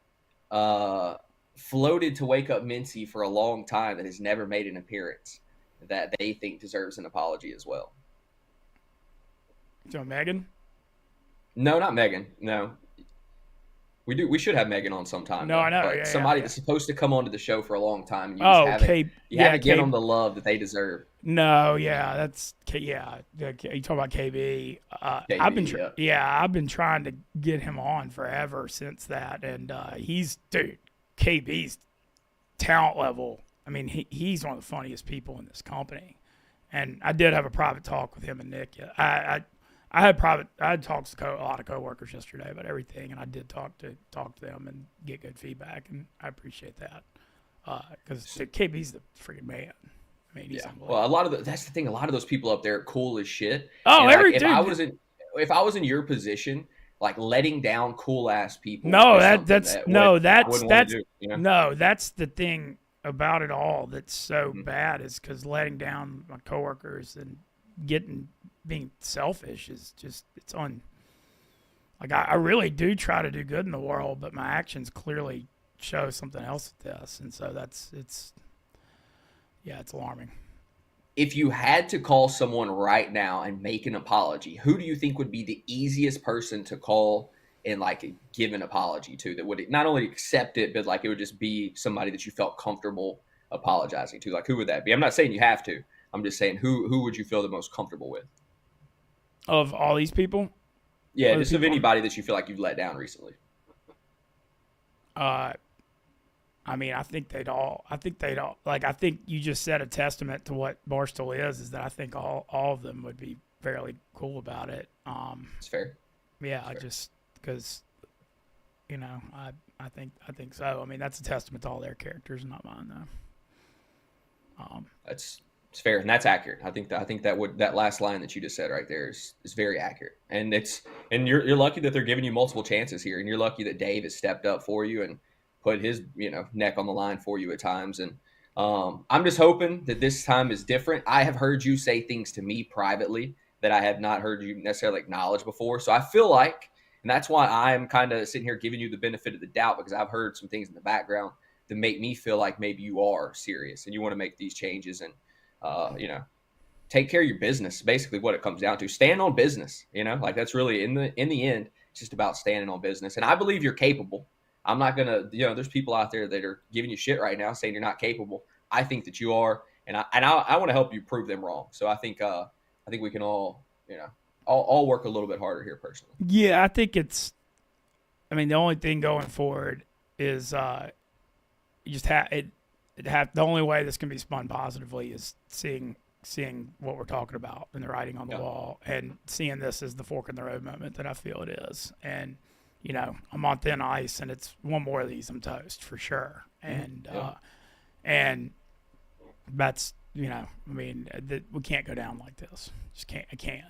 floated to Wake Up Mintzy for a long time that has never made an appearance that they think deserves an apology as well. So Megan? No, not Megan. No. We should have Megan on sometime. No, though. I know. But somebody that's supposed to come onto the show for a long time. And you haven't given them the love that they deserve. No, that's You talk about KB. KB, I've been trying to get him on forever since that, and KB's talent level. He's one of the funniest people in this company, and I did have a private talk with him and Nick. I had talks to a lot of coworkers yesterday about everything, and I did talk to them and get good feedback, and I appreciate that because KB's the freaking man. Well, that's the thing. A lot of those people up there are cool as shit. Oh, if I was in your position, like letting down cool ass people No, is something that's that would no, I wouldn't want to do. You know. no, that's the thing about it all that's so Mhm. bad is because letting down my coworkers and getting being selfish is just it's on. Like I really do try to do good in the world, but my actions clearly show something else with this, and so it's yeah, it's alarming. If you had to call someone right now and make an apology, who do you think would be the easiest person to call and like give an apology to that would not only accept it, but like it would just be somebody that you felt comfortable apologizing to? Like who would that be? I'm not saying you have to. I'm just saying who would you feel the most comfortable with? Of all these people, Yeah, other just of people, anybody that you feel like you've let down recently. uh, I mean, I think they'd all. I think they'd all. Like, I think you just said a testament to what Barstool is that I think all of them would be fairly cool about it. It's fair. Yeah, It's I fair. just because I think so. I mean, that's a testament to all their characters, not mine though. That's it's fair and that's accurate. I think that would that last line that you just said right there is very accurate. And it's and you're lucky that they're giving you multiple chances here, and you're lucky that Dave has stepped up for you and put his neck on the line for you at times. And I'm just hoping that this time is different. I have heard you say things to me privately that I have not heard you necessarily acknowledge before. So I feel like, and that's why I'm kind of sitting here giving you the benefit of the doubt because I've heard some things in the background that make me feel like maybe you are serious and you want to make these changes and you know, take care of your business. Basically, what it comes down to, stand on business. You know, like that's really in the end, it's just about standing on business. And I believe you're capable. I'm not gonna, there's people out there that are giving you shit right now, saying you're not capable. I think that you are, and I want to help you prove them wrong. So I think we can all, all work a little bit harder here personally. Yeah, I think it's. I mean, the only thing going forward is you just have it. It have the only way this can be spun positively is seeing what we're talking about and the writing on the Yeah. wall and seeing this as the fork in the road moment that I feel it is. And I'm on thin ice, and it's one more of these, I'm toast for sure. And Yeah. and that's I mean, we can't go down like this. Just can't. I can't.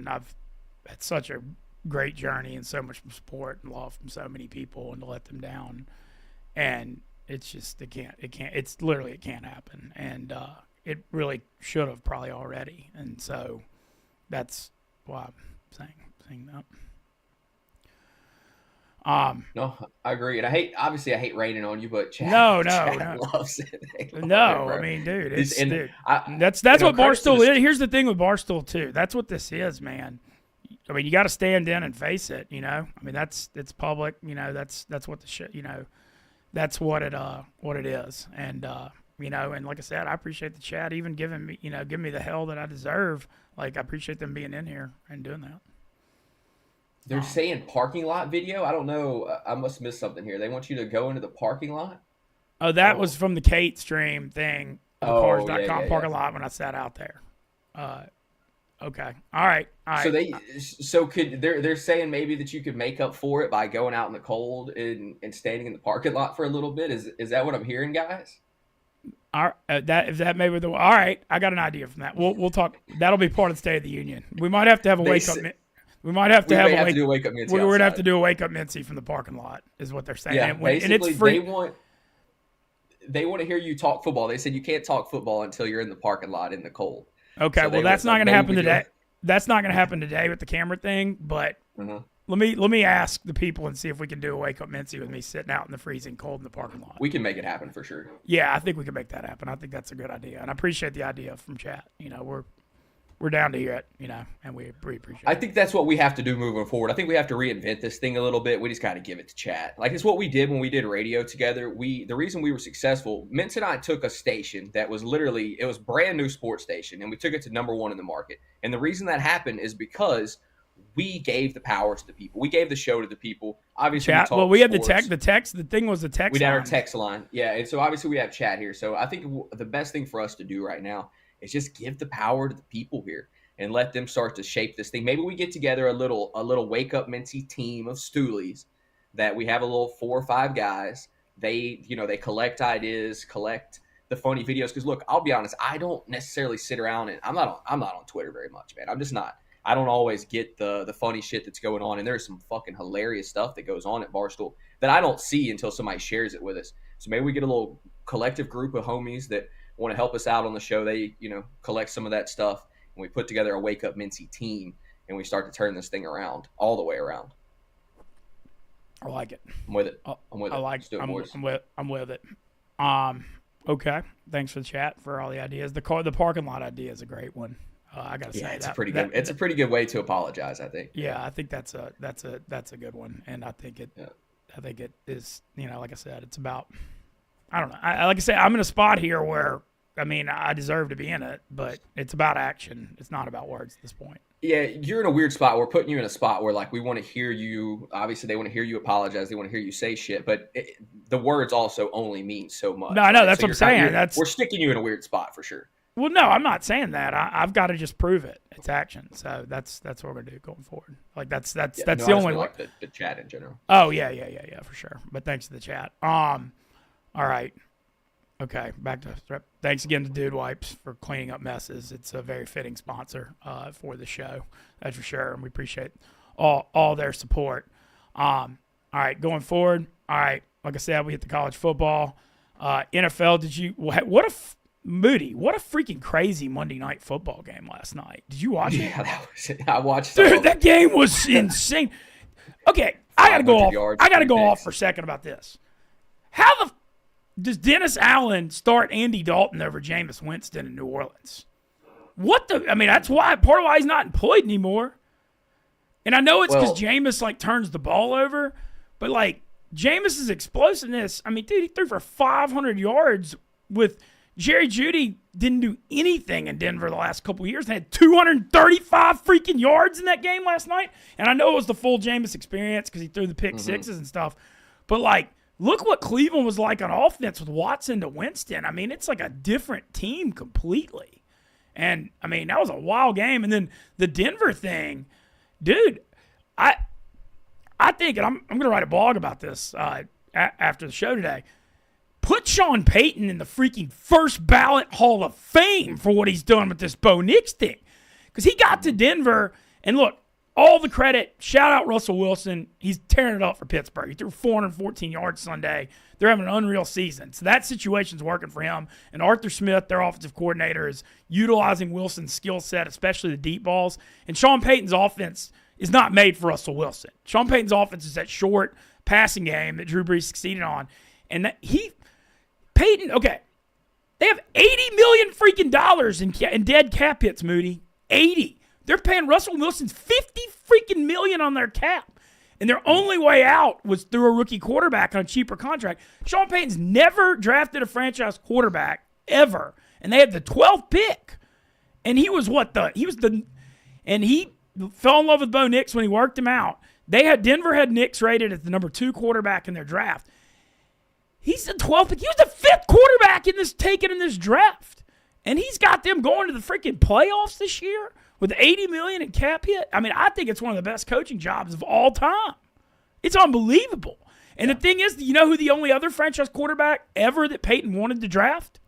I've had such a great journey and so much support and love from so many people, and to let them down, and it's just it's literally it can't happen, and it really should have probably already, and so that's why I'm saying that. No, I agree, and obviously I hate raining on you, but No, Chad loves it. They love it, no. I bro. mean, dude, And dude. I, That's what credit to Barstool the is. Here's the thing with Barstool too. That's what this is, man. I mean, you got to stand in and face it. I mean, it's public. That's what the shit. That's what it is. And and like I said, I appreciate the chat even giving me giving me the hell that I deserve. Like, I appreciate them being in here and doing that. They're saying parking lot video. I don't know. I must miss something here. They want you to go into the parking lot. Oh, that was Oh, from the Kate stream thing, the oh yeah, cars.com yeah, yeah. parking lot when I sat out there. Okay. All right. So they're saying maybe that you could make up for it by going out in the cold and standing in the parking lot for a little bit. Is that what I'm hearing, guys? All right, that if that may be the all right, I got an idea from that. We'll talk. That'll be part of the State of the Union. We might have to have a They wake up. say, We might have to we have may a have to wake. do a wake up Mintzy We're gonna have outside. to do a wake up Mintzy from the parking lot, is what they're saying. Yeah, And it's basically free. they want to hear you talk football. They said you can't talk football until you're in the parking lot in the cold. Okay, So well they that's was not like, gonna maybe happen we today. do. That's not gonna happen today with the camera thing. But Uh-huh. let me ask the people and see if we can do a wake up Mintzy with me sitting out in the freezing cold in the parking lot. We can make it happen for sure. Yeah, I think we can make that happen. I think that's a good idea, and I appreciate the idea from chat. We're down to hear it, and we appreciate I it. think that's what we have to do moving forward. I think we have to reinvent this thing a little bit. We just got to give it to chat. Like it's what we did when we did radio together. The reason we were successful, Mintz and I took a station that was literally it was brand new sports station, and we took it to #1 in the market. And the reason that happened is because we gave the power to the people. We gave the show to the people. Obviously, Chat. we Well, talked we had sports. the text. The thing was the text. We had our line. text line. Yeah, and so obviously we have chat here. So I think the best thing for us to do right now is just give the power to the people here and let them start to shape this thing. Maybe we get together a little Wake Up Mintzy team of stoolies that we have a little 4 or 5 guys. They collect ideas, collect the funny videos. Because look, I'll be honest, I don't necessarily sit around and I'm not on Twitter very much, man. I'm just not. I don't always get the funny shit that's going on. And there's some fucking hilarious stuff that goes on at Barstool that I don't see until somebody shares it with us. So maybe we get a little collective group of homies that want to help us out on the show. They, collect some of that stuff, and we put together a Wake Up Mintzy team, and we start to turn this thing around all the way around. I like it. I'm with it. I'm with it. I'm with it. Okay. Thanks for the chat, for all the ideas. The parking lot idea is a great one. I gotta say it's a pretty good way to apologize, I think. Yeah, I think that's a good one, and I think it is. Like I said, it's about. I don't know. Like I said, I'm in a spot here where I deserve to be in it, but it's about action. It's not about words at this point. Yeah, you're in a weird spot. We're putting you in a spot where, like, we want to hear you. Obviously, they want to hear you apologize. They want to hear you say shit. But the words also only mean so much. No, I know. That's what I'm saying. We're sticking you in a weird spot for sure. Well, no, I'm not saying that. I've got to just prove it. It's action. So that's what we're gonna do going forward. Like that's the only like the chat in general. Oh yeah, for sure. But thanks to the chat. All right. Okay, back to thanks again to Dude Wipes for cleaning up messes. It's a very fitting sponsor for the show, that's for sure, and we appreciate all their support. All right, going forward. All right, like I said, we hit the college football, NFL. Moody, what a freaking crazy Monday Night Football game last night. Did you watch it? Yeah, I watched it. Dude, that game was insane. Okay, I got to go off. I got to go off for a second about this. How does Dennis Allen start Andy Dalton over Jameis Winston in New Orleans? That's part of why he's not employed anymore. And I know it's because Jameis turns the ball over, but Jameis's explosiveness. Dude, he threw for 500 yards with Jerry Jeudy. Didn't do anything in Denver the last couple of years. They had 235 freaking yards in that game last night. And I know it was the full Jameis experience because he threw the pick sixes and stuff. But look what Cleveland was like on offense with Watson to Winston. it's like a different team completely. And, that was a wild game. And then the Denver thing, dude, I think, and I'm going to write a blog about this after the show today, put Sean Payton in the freaking first ballot Hall of Fame for what he's done with this Bo Nix thing. Because he got to Denver, and look, all the credit, shout out Russell Wilson. He's tearing it up for Pittsburgh. He threw 414 yards Sunday. They're having an unreal season. So that situation's working for him. And Arthur Smith, their offensive coordinator, is utilizing Wilson's skill set, especially the deep balls. And Sean Payton's offense is not made for Russell Wilson. Sean Payton's offense is that short passing game that Drew Brees succeeded on. And Payton, okay, they have $80 million freaking dollars in dead cap hits, Moody. 80. They're paying Russell Wilson's $50 freaking million on their cap. And their only way out was through a rookie quarterback on a cheaper contract. Sean Payton's never drafted a franchise quarterback ever. And they had the 12th pick. And he fell in love with Bo Nix when he worked him out. Denver had Nix rated as the number 2 quarterback in their draft. He's the 12th pick. He was the 5th quarterback taken in this draft. And he's got them going to the freaking playoffs this year with $80 million in cap hit. I think it's one of the best coaching jobs of all time. It's unbelievable. And the thing is, you know who the only other franchise quarterback ever that Peyton wanted to draft?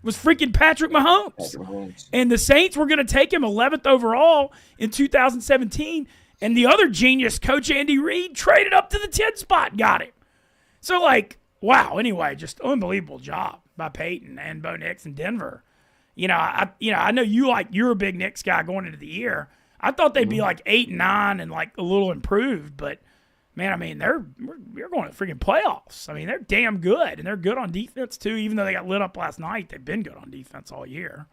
Was freaking Patrick Mahomes. And the Saints were going to take him 11th overall in 2017. And the other genius, Coach Andy Reid, traded up to the 10th spot and got him. So, wow. Anyway, just unbelievable job by Peyton and Bo Nix in Denver. I know you're a big Knicks guy going into the year. I thought they'd be 8 and 9 and a little improved, but man, we're going to freaking playoffs. They're damn good, and they're good on defense too. Even though they got lit up last night, they've been good on defense all year.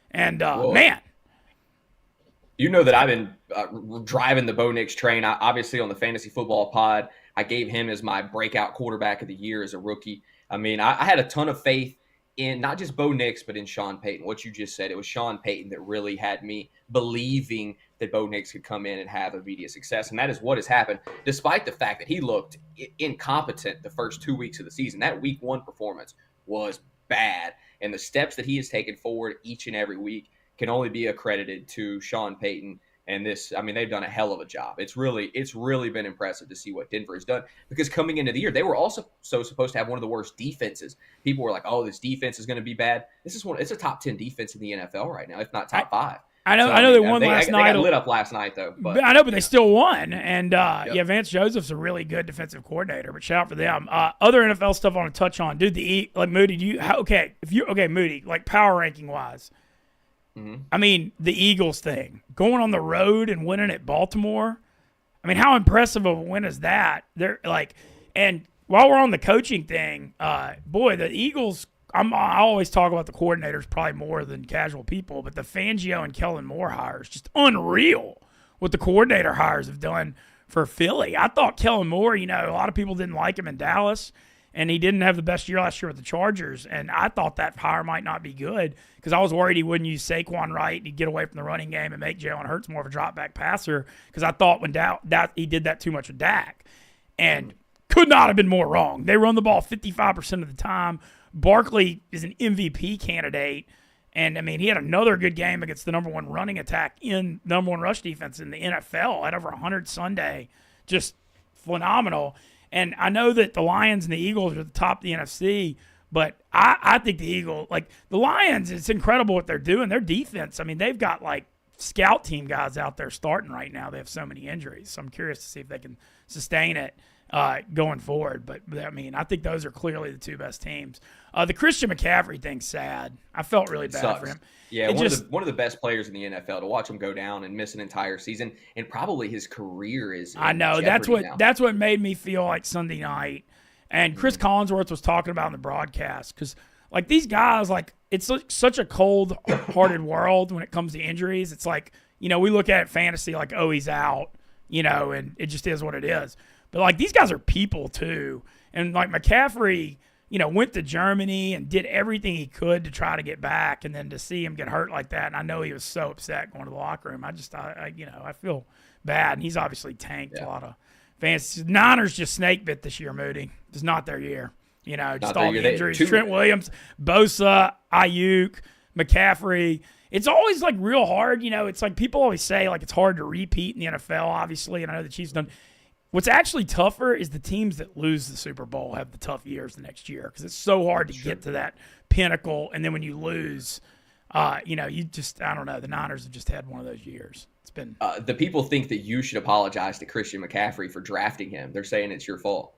And man, that I've been driving the Bo Nix train. Obviously, on the fantasy football pod, I gave him as my breakout quarterback of the year as a rookie. I had a ton of faith in not just Bo Nix, but in Sean Payton. What you just said, it was Sean Payton that really had me believing that Bo Nix could come in and have immediate success. And that is what has happened, despite the fact that he looked incompetent the first 2 weeks of the season. That week 1 performance was bad. And the steps that he has taken forward each and every week can only be accredited to Sean Payton. And they've done a hell of a job. It's really been impressive to see what Denver has done, because coming into the year, they were also supposed to have one of the worst defenses. People were like, oh, this defense is going to be bad. It's a top 10 defense in the NFL right now, if not top 5. I know. So I know they won last they night. got lit up last night though. But I know, but they still won. And yeah, Vance Joseph's a really good defensive coordinator. But shout out for them. Other NFL stuff I want to touch on, dude. Like Moody, Moody, like power ranking wise. I mean, the Eagles thing, going on the road and winning at Baltimore. I mean, how impressive of a win is that? They're like, and while we're on the coaching thing, boy, the Eagles. I always talk about the coordinators probably more than casual people, but the Fangio and Kellen Moore hires, just unreal what the coordinator hires have done for Philly. I thought Kellen Moore, a lot of people didn't like him in Dallas, and he didn't have the best year last year with the Chargers, and I thought that hire might not be good because I was worried he wouldn't use Saquon right and he'd get away from the running game and make Jalen Hurts more of a drop-back passer because I thought when he did that too much with Dak, and could not have been more wrong. They run the ball 55% of the time. Barkley is an MVP candidate, and I mean he had another good game against the number one running attack in number one rush defense in the NFL at over 100 Sunday, just phenomenal. And I know that the Lions and the Eagles are at the top of the NFC, but I think the Lions, it's incredible what they're doing. Their defense, I mean they've got like scout team guys out there starting right now. They have so many injuries, so I'm curious to see if they can sustain it going forward. But I mean, I think those are clearly the two best teams. The Christian McCaffrey thing's sad. I felt really bad for him. Yeah, one of the best players in the NFL. To watch him go down and miss an entire season, and probably his career is. I know that's what made me feel like Sunday night. And Chris Collinsworth was talking about in the broadcast because like these guys, like it's such a cold-hearted world when it comes to injuries. It's like we look at it fantasy like he's out, and it just is what it is. But, like, these guys are people, too. And, like, McCaffrey, went to Germany and did everything he could to try to get back. And then to see him get hurt like that, and I know he was so upset going to the locker room. I feel bad. And he's obviously tanked a lot of fans. Niners just snake bit this year, Moody. It's not their year. Just all the injuries. Trent Williams, Bosa, Ayuk, McCaffrey. It's always, like, real hard. It's like people always say, like, it's hard to repeat in the NFL, obviously. And I know the Chiefs done – what's actually tougher is the teams that lose the Super Bowl have the tough years the next year because it's so hard to get to that pinnacle. And then when you lose, you just, I don't know, the Niners have just had one of those years. It's been. The people think that you should apologize to Christian McCaffrey for drafting him. They're saying it's your fault.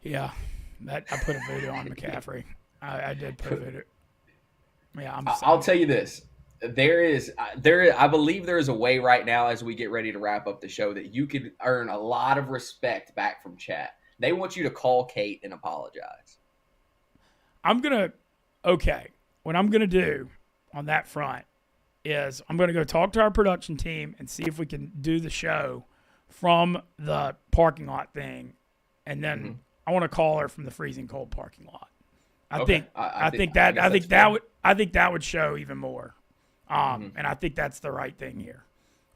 Yeah, I put a voodoo on McCaffrey. I did put a voodoo. Yeah, I'll tell you this. I believe there is a way right now as we get ready to wrap up the show that you could earn a lot of respect back from chat. They want you to call Kate and apologize. What I'm going to do on that front is I'm going to go talk to our production team and see if we can do the show from the parking lot thing. And then I want to call her from the freezing cold parking lot. I think that would show even more. And I think that's the right thing here.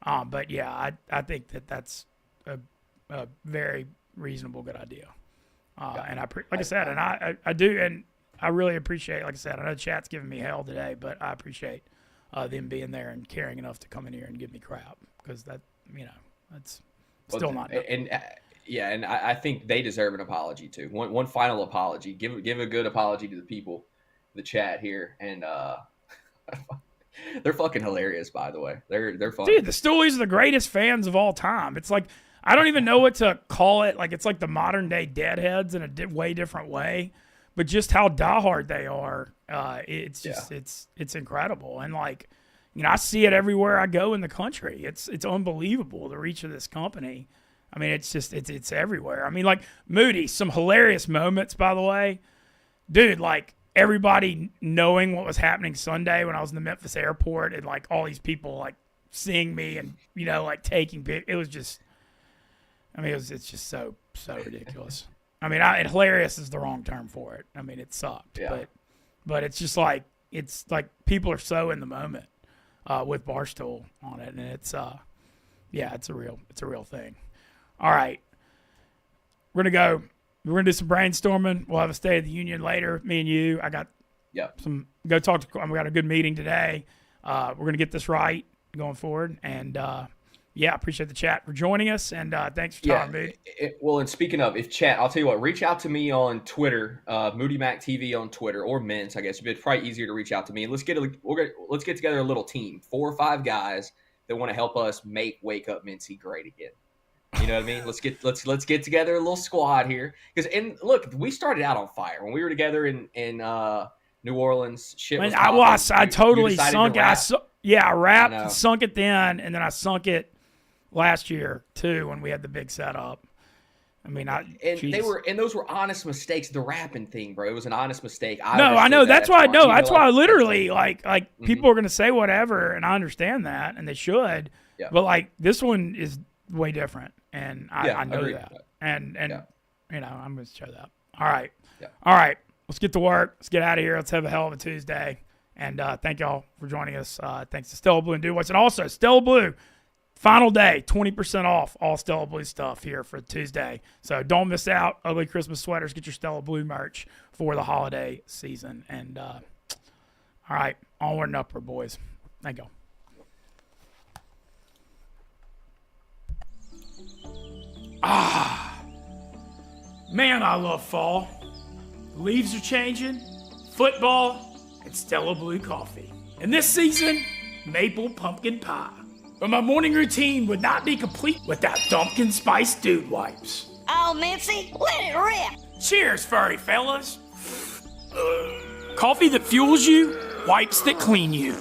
But yeah, I think that's a very reasonable, good idea. And I do, and I really appreciate, like I said, I know chat's giving me hell today, but I appreciate them being there and caring enough to come in here and give me crap because that's still not. And I think they deserve an apology too. One final apology. Give a good apology to the people, the chat here, and they're fucking hilarious, by the way. They're fun. Dude, the Stoolies are the greatest fans of all time. It's like I don't even know what to call it. Like it's like the modern day Deadheads in a way different way, but just how diehard they are. It's just it's incredible. And like I see it everywhere I go in the country. It's unbelievable the reach of this company. I mean, it's everywhere. I mean, like Moody, some hilarious moments, by the way, dude. Like. Everybody knowing what was happening Sunday when I was in the Memphis airport and like all these people like seeing me and like taking pictures. It was just, it's just so ridiculous. I mean, and hilarious is the wrong term for it. I mean, it sucked, but it's just like people are so in the moment with Barstool on it, and it's it's a real thing. All right, we're gonna do some brainstorming. We'll have a State of the Union later. Me and you. I got we got a good meeting today. We're gonna get this right going forward, and yeah, appreciate the chat for joining us, and thanks for time, dude. Well, and speaking of, if chat, I'll tell you what, reach out to me on Twitter, Moody Mac TV on Twitter, or Mintz, I guess. It's probably easier to reach out to me. And let's get together a little team, 4 or 5 guys that want to help us make Wake Up Mintzy great again. You know what I mean? Let's get together a little squad here. And look, we started out on fire when we were together in New Orleans. Shit was I totally sunk it. I rapped, I sunk it then, and then I sunk it last year too when we had the big setup. I mean, those were honest mistakes. The rapping thing, bro, it was an honest mistake. I know. That's why I literally like people are gonna say whatever, and I understand that, and they should. Yeah. But like this one is way different, and I know that. And you know, I'm gonna show that. All right. Yeah. All right. Let's get to work. Let's get out of here. Let's have a hell of a Tuesday. And thank y'all for joining us. Thanks to Stella Blue and Do What's. And also, Stella Blue, final day, 20% off all Stella Blue stuff here for Tuesday. So don't miss out. Ugly Christmas sweaters. Get your Stella Blue merch for the holiday season. And all right, onward and upward, boys. Thank y'all. Man, I love fall. The leaves are changing, football, and Stella Blue coffee. And this season, maple pumpkin pie. But my morning routine would not be complete without Dumpkin Spice Dude Wipes. Oh, Mintzy, let it rip. Cheers, furry fellas. Coffee that fuels you, wipes that clean you.